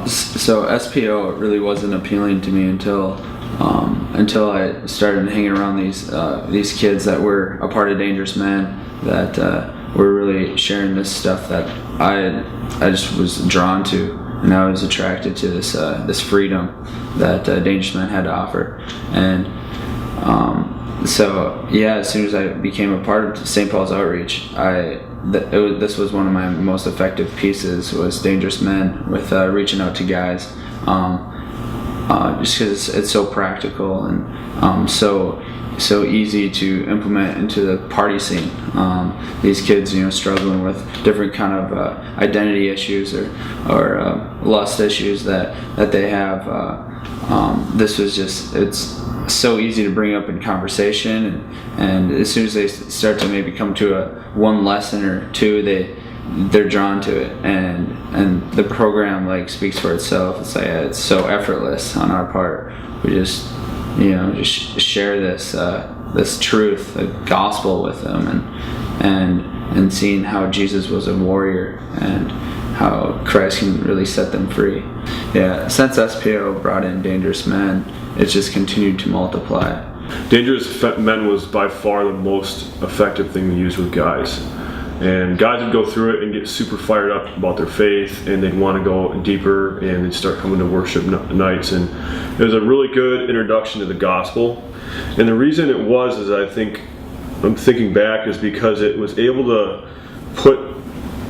So SPO really wasn't appealing to me until I started hanging around these kids that were a part of Dangerous Men, that were really sharing this stuff that I just was drawn to, and I was attracted to this freedom that Dangerous Men had to offer. And so yeah, as soon as I became a part of St. Paul's Outreach, this was one of my most effective pieces, was Dangerous Men, with reaching out to guys, just because it's so practical and so easy to implement into the party scene. These kids, struggling with different kind of identity issues or lust issues that they have. This was it's so easy to bring up in conversation, and as soon as they start to maybe come to one lesson or two, they're drawn to it, and the program speaks for itself. It's so effortless on our part. We just share this truth, the gospel, with them, and seeing how Jesus was a warrior and how Christ can really set them free. Yeah, since SPO brought in Dangerous Men, it's just continued to multiply. Dangerous Men was by far the most effective thing to use with guys. And guys would go through it and get super fired up about their faith, and they'd want to go deeper, and they'd start coming to worship nights. And it was a really good introduction to the gospel. And the reason it was, I'm thinking back, is because it was able to put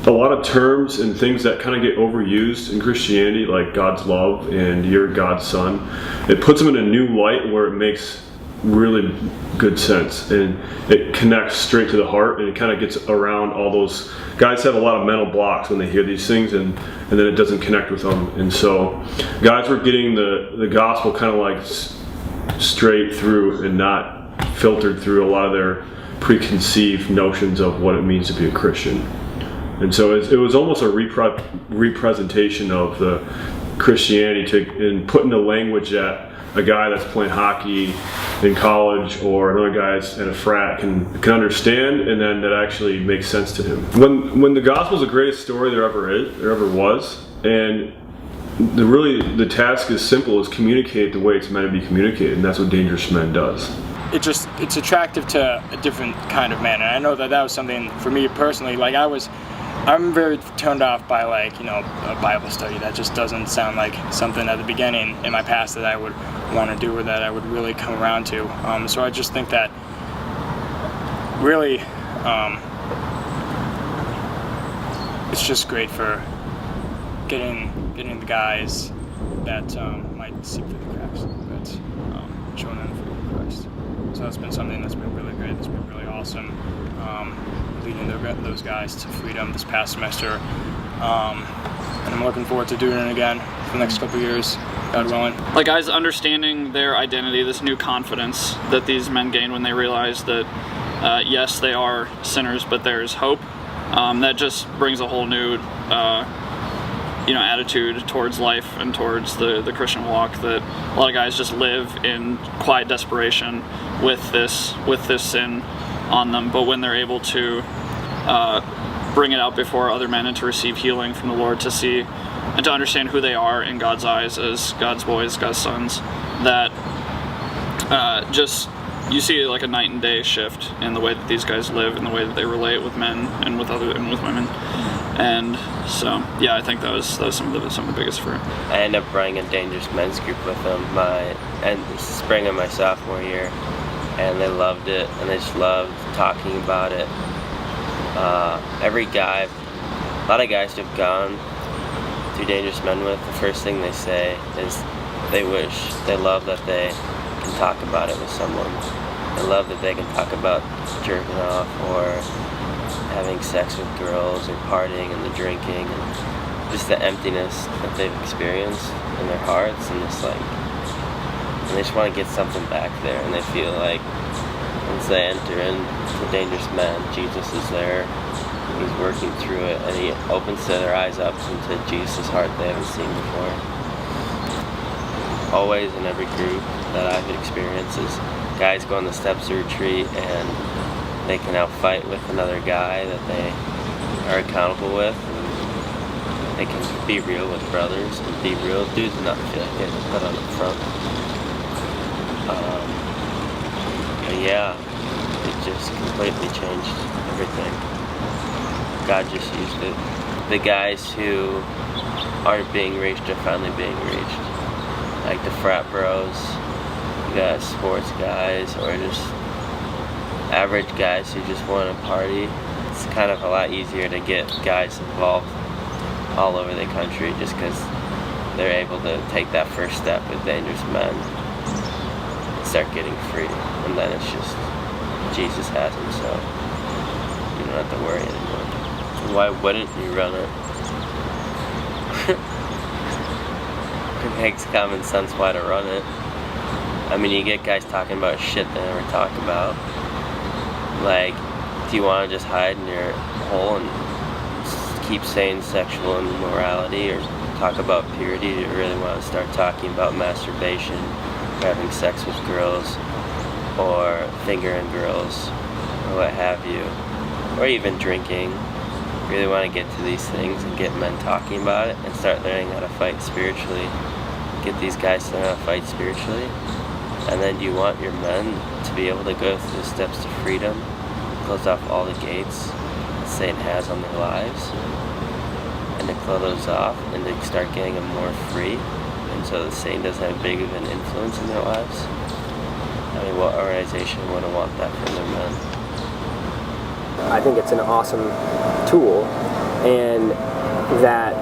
a lot of terms and things that kind of get overused in Christianity, like God's love and you're God's son. It puts them in a new light where it makes really good sense, and it connects straight to the heart, and it kind of gets around all those guys have a lot of mental blocks when they hear these things, and then it doesn't connect with them. And so guys were getting the gospel kind of straight through and not filtered through a lot of their preconceived notions of what it means to be a Christian. And so it was almost a representation of the Christianity and put into language that a guy that's playing hockey in college or another guy's at a frat can understand, and then that actually makes sense to him. When the gospel is the greatest story there ever was, and the task is simple, is communicate the way it's meant to be communicated, and that's what Dangerous Men does. It's attractive to a different kind of man, and I know that was something for me personally. I'm very turned off by a Bible study. That just doesn't sound like something at the beginning in my past that I would want to do, or that I would really come around to. So I just think that really it's just great for getting the guys that might seep through the cracks, that's showing them the freedom of Christ. So that's been something that's been really great. That's been really awesome. Leading those guys to freedom this past semester, and I'm looking forward to doing it again for the next couple of years, God willing. Guys understanding their identity, this new confidence that these men gain when they realize that yes, they are sinners, but there's hope. That just brings a whole new attitude towards life and towards the Christian walk, that a lot of guys just live in quiet desperation with this sin on them. But when they're able to bring it out before other men and to receive healing from the Lord, to see and to understand who they are in God's eyes as God's boys, God's sons, that you see a night and day shift in the way that these guys live, in the way that they relate with men and with women. And so yeah, I think that was some of the biggest fruit. I ended up running a Dangerous Men's group with them the spring of my sophomore year, and they loved it, and they just loved talking about it. A lot of guys who have gone through Dangerous Men with, the first thing they say is they love that they can talk about it with someone. They love that they can talk about jerking off or having sex with girls or partying and the drinking and just the emptiness that they've experienced in their hearts, and and they just want to get something back there, and they feel like once they enter into Dangerous Men, Jesus is there. He's working through it, and he opens their eyes up into Jesus' heart they haven't seen before. Always in every group that I've experienced is guys go on the steps of retreat, and they can now fight with another guy that they are accountable with. they can be real with brothers and be real dudes and not feel like they have to put on the front. But yeah, it just completely changed everything. God just used it. The guys who aren't being reached are finally being reached. Like the frat bros, you got sports guys, or just average guys who just want to party. It's kind of a lot easier to get guys involved all over the country just because they're able to take that first step with Dangerous Men and start getting free. And then it's just, Jesus has them, so you don't have to worry anymore. Why wouldn't you run it? It makes common sense why to run it. I mean, you get guys talking about shit they never talk about. Like, do you want to just hide in your hole and keep saying sexual immorality or talk about purity? Do you really want to start talking about masturbation, or having sex with girls, or fingering girls, or what have you, or even drinking? Really want to get to these things and get men talking about it and start learning how to fight spiritually? Get these guys to learn how to fight spiritually? And then do you want your men to be able to go through the steps to freedom, close off all the gates that Satan has on their lives, and to close those off and to start getting them more free, and so that Satan doesn't have big of an influence in their lives? I mean, what organization wouldn't want that for their men? I think it's an awesome tool, and that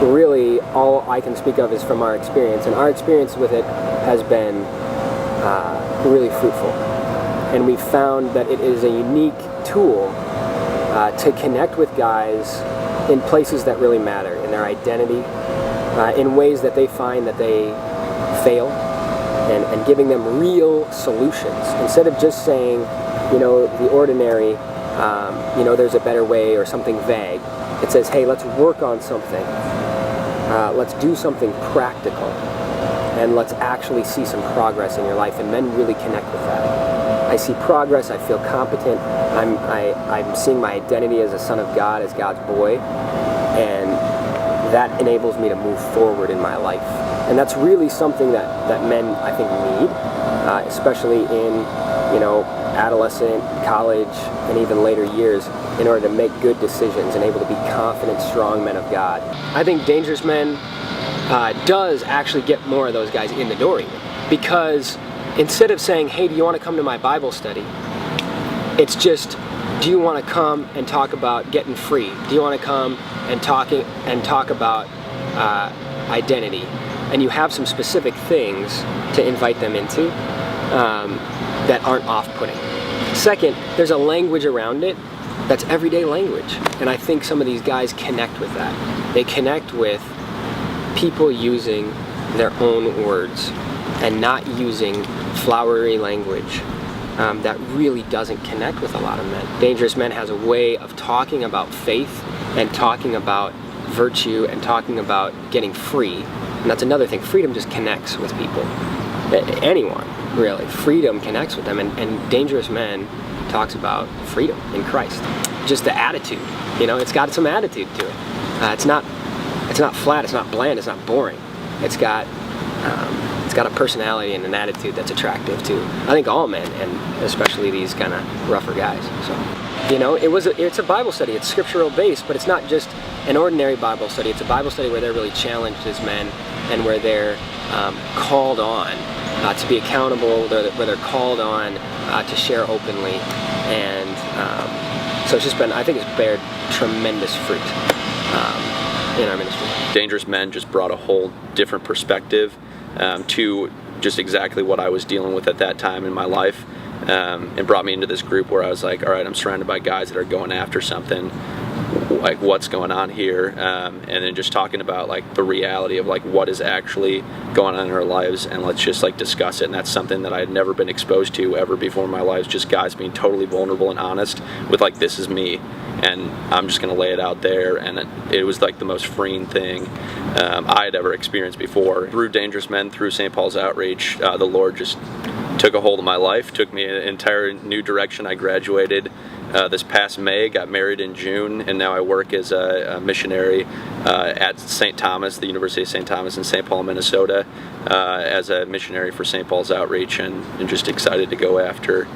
really all I can speak of is from our experience, and our experience with it has been really fruitful. And we've found that it is a unique tool to connect with guys in places that really matter, in their identity, in ways that they find that they fail, and giving them real solutions. Instead of just saying, you know, the ordinary, you know, there's a better way or something vague. It says, hey, let's work on something. Let's do something practical. And let's actually see some progress in your life. And men really connect with that. I see progress. I feel competent. I'm seeing my identity as a son of God, as God's boy. And that enables me to move forward in my life. And that's really something that men, I think, need, especially in, you know, adolescent, college, and even later years, in order to make good decisions and able to be confident, strong men of God. I think Dangerous Men does actually get more of those guys in the door, even, because instead of saying, hey, do you want to come to my Bible study? It's just, do you want to come and talk about getting free? Do you want to come and talk about identity? And you have some specific things to invite them into that aren't off-putting. Second, there's a language around it that's everyday language. And I think some of these guys connect with that. They connect with people using their own words and not using flowery language that really doesn't connect with a lot of men. Dangerous Men has a way of talking about faith and talking about virtue and talking about getting free. And that's another thing. Freedom just connects with people. Anyone, really. Freedom connects with them. And Dangerous Men talks about freedom in Christ. Just the attitude. You know, it's got some attitude to it. It's not flat, it's not bland, it's not boring. It's got a personality and an attitude that's attractive to, I think, all men, and especially these kind of rougher guys. So, you know, it's a Bible study. It's scriptural based, but it's not just an ordinary Bible study. It's a Bible study where they're really challenged as men, and where they're called on to be accountable, where they're called on to share openly, and so it's just been, I think it's bared tremendous fruit in our ministry. Dangerous Men just brought a whole different perspective to just exactly what I was dealing with at that time in my life, and brought me into this group where I was like, all right, I'm surrounded by guys that are going after something, like what's going on here, and then just talking about like the reality of like what is actually going on in our lives, and let's just like discuss it. And that's something that I had never been exposed to ever before in my life, just guys being totally vulnerable and honest with like, this is me, and I'm just gonna lay it out there. And it was like the most freeing thing I had ever experienced before. Through Dangerous Men, through St. Paul's outreach, the Lord just took a hold of my life, took me in an entire new direction. I graduated this past May, got married in June, and now I work as a missionary at St. Thomas, the University of St. Thomas in St. Paul, Minnesota, as a missionary for St. Paul's Outreach, and just excited to go after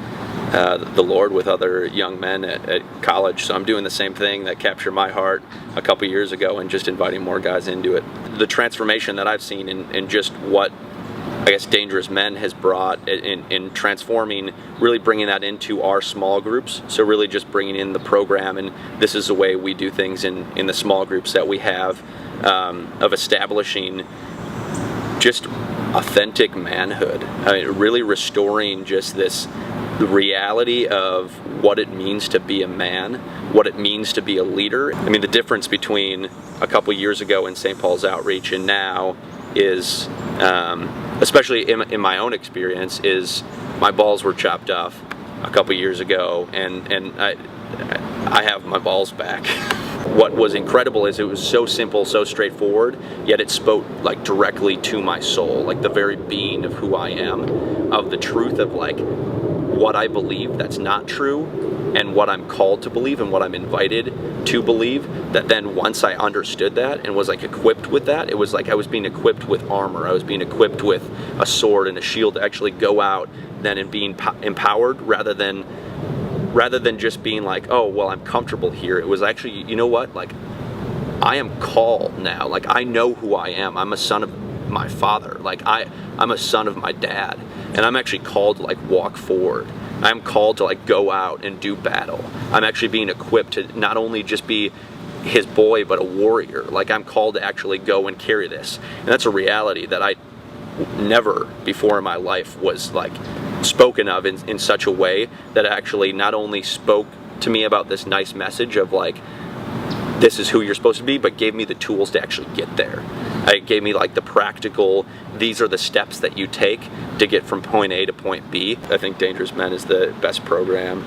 the Lord with other young men at college. So I'm doing the same thing that captured my heart a couple years ago, and just inviting more guys into it. The transformation that I've seen in just what I guess Dangerous Men has brought in transforming, really bringing that into our small groups. So really just bringing in the program, and this is the way we do things in the small groups that we have, of establishing just authentic manhood. I mean, really restoring just the reality of what it means to be a man, what it means to be a leader. I mean, the difference between a couple years ago in St. Paul's Outreach and now is, especially in my own experience, is my balls were chopped off a couple years ago, and I have my balls back. What was incredible is it was so simple, so straightforward, yet it spoke like directly to my soul, like the very being of who I am, of the truth of like what I believe that's not true, and what I'm called to believe and what I'm invited to believe. That then once I understood that and was like equipped with that, it was like I was being equipped with armor. I was being equipped with a sword and a shield to actually go out then and being empowered, rather than just being like, oh, well, I'm comfortable here. It was actually, you know what, like, I am called now. Like, I know who I am. I'm a son of my father. Like, I'm a son of my dad, and I'm actually called to like walk forward. I'm called to like go out and do battle. I'm actually being equipped to not only just be his boy, but a warrior. Like, I'm called to actually go and carry this. And that's a reality that I never before in my life was like spoken of in such a way, that actually not only spoke to me about this nice message of like, this is who you're supposed to be, but gave me the tools to actually get there. It gave me like the practical, these are the steps that you take to get from point A to point B. I think Dangerous Men is the best program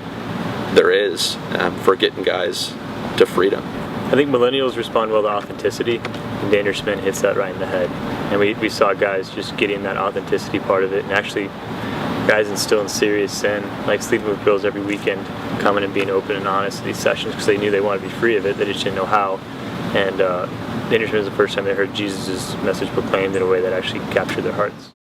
there is for getting guys to freedom. I think millennials respond well to authenticity, and Dangerous Men hits that right in the head. And we saw guys just getting that authenticity part of it, and actually guys instilling serious sin, like sleeping with girls every weekend, coming and being open and honest in these sessions because they knew they wanted to be free of it, they just didn't know how. And Dangerous Men was the first time they heard Jesus' message proclaimed in a way that actually captured their hearts.